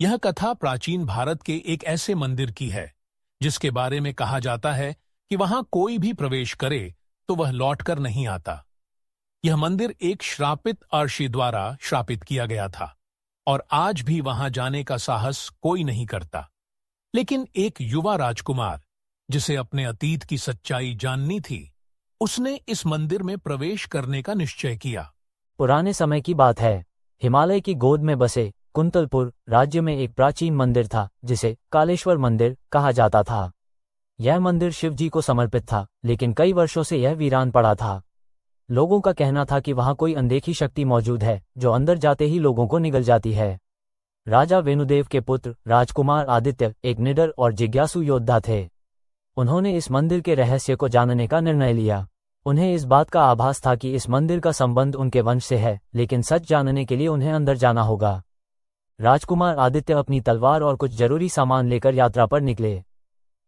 यह कथा प्राचीन भारत के एक ऐसे मंदिर की है जिसके बारे में कहा जाता है कि वहां कोई भी प्रवेश करे तो वह लौटकर नहीं आता। यह मंदिर एक श्रापित अर्षि द्वारा श्रापित किया गया था और आज भी वहां जाने का साहस कोई नहीं करता। लेकिन एक युवा राजकुमार जिसे अपने अतीत की सच्चाई जाननी थी, उसने इस मंदिर में प्रवेश करने का निश्चय किया। पुराने समय की बात है। हिमालय की गोद में बसे कुंतलपुर राज्य में एक प्राचीन मंदिर था जिसे कालेश्वर मंदिर कहा जाता था। यह मंदिर शिव जी को समर्पित था, लेकिन कई वर्षों से यह वीरान पड़ा था। लोगों का कहना था कि वहां कोई अनदेखी शक्ति मौजूद है जो अंदर जाते ही लोगों को निगल जाती है। राजा वेणुदेव के पुत्र राजकुमार आदित्य एक निडर और जिज्ञासु योद्धा थे। उन्होंने इस मंदिर के रहस्य को जानने का निर्णय लिया। उन्हें इस बात का आभास था कि इस मंदिर का संबंध उनके वंश से है, लेकिन सच जानने के लिए उन्हें अंदर जाना होगा। राजकुमार आदित्य अपनी तलवार और कुछ जरूरी सामान लेकर यात्रा पर निकले।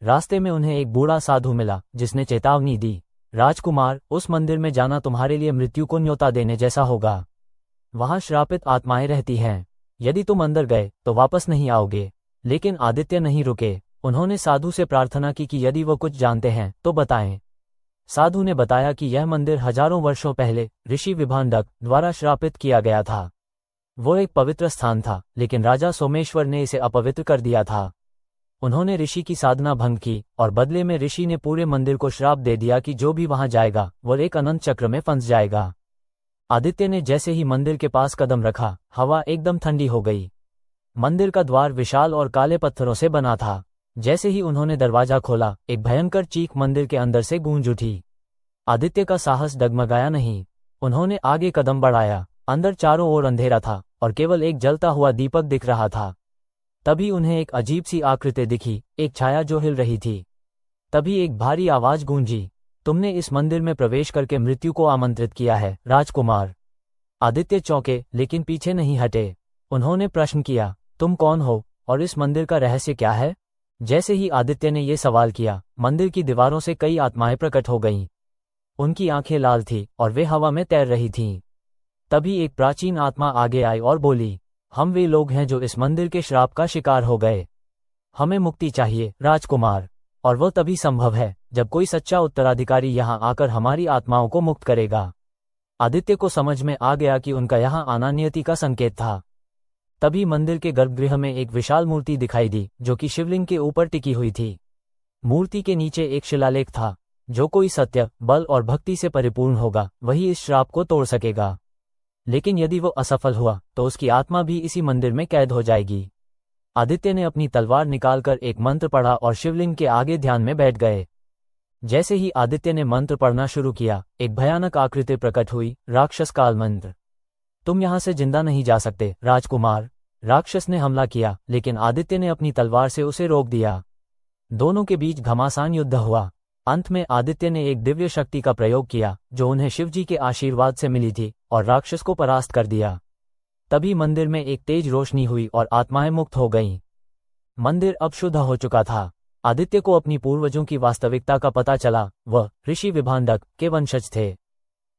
रास्ते में उन्हें एक बूढ़ा साधु मिला जिसने चेतावनी दी, राजकुमार, उस मंदिर में जाना तुम्हारे लिए मृत्यु को न्योता देने जैसा होगा। वहां श्रापित आत्माएं रहती हैं। यदि तुम अंदर गए तो वापस नहीं आओगे। लेकिन आदित्य नहीं रुके। उन्होंने साधु से प्रार्थना की कि यदि वो कुछ जानते हैं तो बताएं। साधु ने बताया कि यह मंदिर हजारों वर्षों पहले ऋषि विभांडक द्वारा श्रापित किया गया था। वो एक पवित्र स्थान था, लेकिन राजा सोमेश्वर ने इसे अपवित्र कर दिया था। उन्होंने ऋषि की साधना भंग की और बदले में ऋषि ने पूरे मंदिर को श्राप दे दिया कि जो भी वहां जाएगा वो एक अनंत चक्र में फंस जाएगा। आदित्य ने जैसे ही मंदिर के पास कदम रखा, हवा एकदम ठंडी हो गई। मंदिर का द्वार विशाल और काले पत्थरों से बना था। जैसे ही उन्होंने दरवाजा खोला, एक भयंकर चीख मंदिर के अंदर से गूंज उठी। आदित्य का साहस डगमगाया नहीं। उन्होंने आगे कदम बढ़ाया। अंदर चारों ओर अंधेरा था और केवल एक जलता हुआ दीपक दिख रहा था। तभी उन्हें एक अजीब सी आकृति दिखी, एक छाया जो हिल रही थी। तभी एक भारी आवाज गूंजी, तुमने इस मंदिर में प्रवेश करके मृत्यु को आमंत्रित किया है, राजकुमार। आदित्य चौंके, लेकिन पीछे नहीं हटे। उन्होंने प्रश्न किया, तुम कौन हो और इस मंदिर का रहस्य क्या है? जैसे ही आदित्य ने ये सवाल किया, मंदिर की दीवारों से कई आत्माएं प्रकट हो गईं। उनकी आंखें लाल थीं और वे हवा में तैर रही थीं। तभी एक प्राचीन आत्मा आगे आई और बोली, हम वे लोग हैं जो इस मंदिर के श्राप का शिकार हो गए। हमें मुक्ति चाहिए, राजकुमार। और वो तभी संभव है जब कोई सच्चा उत्तराधिकारी यहाँ आकर हमारी आत्माओं को मुक्त करेगा। आदित्य को समझ में आ गया कि उनका यहाँ आना नियति का संकेत था। तभी मंदिर के गर्भगृह में एक विशाल मूर्ति दिखाई दी जो कि शिवलिंग के ऊपर टिकी हुई थी। मूर्ति के नीचे एक शिलालेख था, जो कोई सत्य, बल और भक्ति से परिपूर्ण होगा वही इस श्राप को तोड़ सकेगा। लेकिन यदि वो असफल हुआ तो उसकी आत्मा भी इसी मंदिर में कैद हो जाएगी। आदित्य ने अपनी तलवार निकालकर एक मंत्र पढ़ा और शिवलिंग के आगे ध्यान में बैठ गए। जैसे ही आदित्य ने मंत्र पढ़ना शुरू किया, एक भयानक आकृति प्रकट हुई, राक्षस काल मंत्र। तुम यहां से जिंदा नहीं जा सकते, राजकुमार। राक्षस ने हमला किया, लेकिन आदित्य ने अपनी तलवार से उसे रोक दिया। दोनों के बीच घमासान युद्ध हुआ। अंत में आदित्य ने एक दिव्य शक्ति का प्रयोग किया जो उन्हें शिवजी के आशीर्वाद से मिली थी और राक्षस को परास्त कर दिया। तभी मंदिर में एक तेज रोशनी हुई और आत्माएं मुक्त हो गईं। मंदिर अब शुद्ध हो चुका था। आदित्य को अपनी पूर्वजों की वास्तविकता का पता चला। वह ऋषि विभांडक के वंशज थे,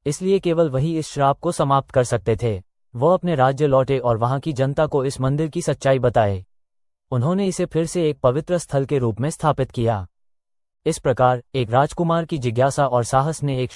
इसलिए केवल वही इस श्राप को समाप्त कर सकते थे। वो अपने राज्य लौटे और वहां की जनता को इस मंदिर की सच्चाई बताए। उन्होंने इसे फिर से एक पवित्र स्थल के रूप में स्थापित किया। इस प्रकार एक राजकुमार की जिज्ञासा और साहस ने एक